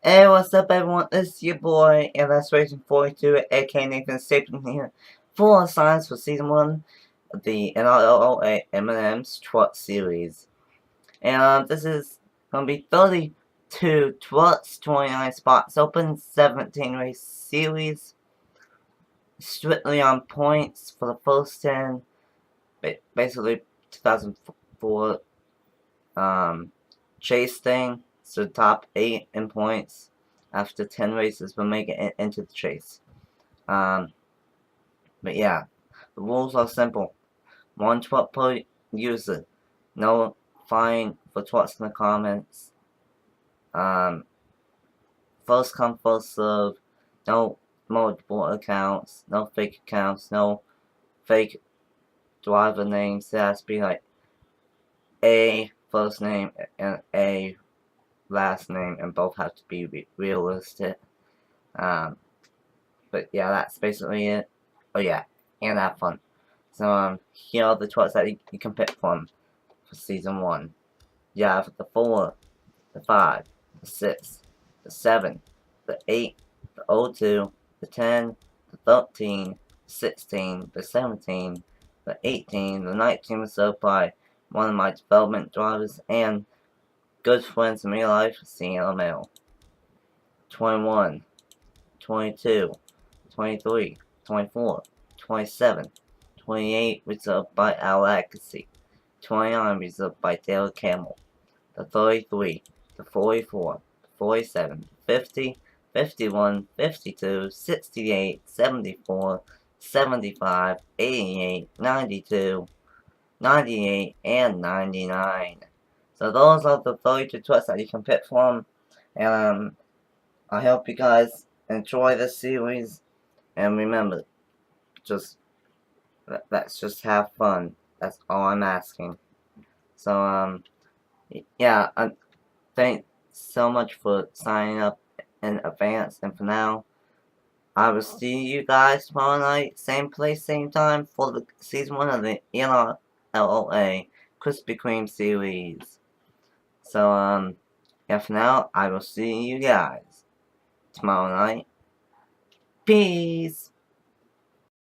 Hey, what's up everyone, it's your boy, Illustration42, aka Nathan Stapleton here, for science for Season 1 of the NRLOA M&M's Trot series. And this is going to be 32 Trots, 29 spots open, 17 race series, strictly on points for the first 10, basically 2004 chase thing, so top 8 in points after 10 races will make it into the chase. But yeah, the rules are simple. 1 twat per user. No fine for twats in the comments. First come, first serve. No multiple accounts. No fake accounts. No fake driver names. It has to be like A first name and A last name, and both have to be realistic. But yeah, that's basically it. Oh yeah, and have fun. So here are the twats that you can pick from for Season 1. You have the 4, the 5, the 6, the 7, the 8, the 02, the 10, the 13, the 16, the 17, the 18, the 19 was served by one of my development drivers and good friends in real life, SeAnna Merrell. 21, 22, 23, 24, 27, 28 reserved by Lagasee, 29 reserved by Dale Camel, the 33, the 44, the 47, 50, 51, 52, 68, 74, 75, 88, 92, 98, and 99. So those are the 32 twists that you can pick from, and I hope you guys enjoy this series, and remember, let's just have fun. That's all I'm asking. So, yeah, thanks so much for signing up in advance, and for now, I will see you guys tomorrow night, same place, same time, for the Season 1 of the NRLOA Krispy Kreme series. So, yeah, for now, I will see you guys tomorrow night. Peace!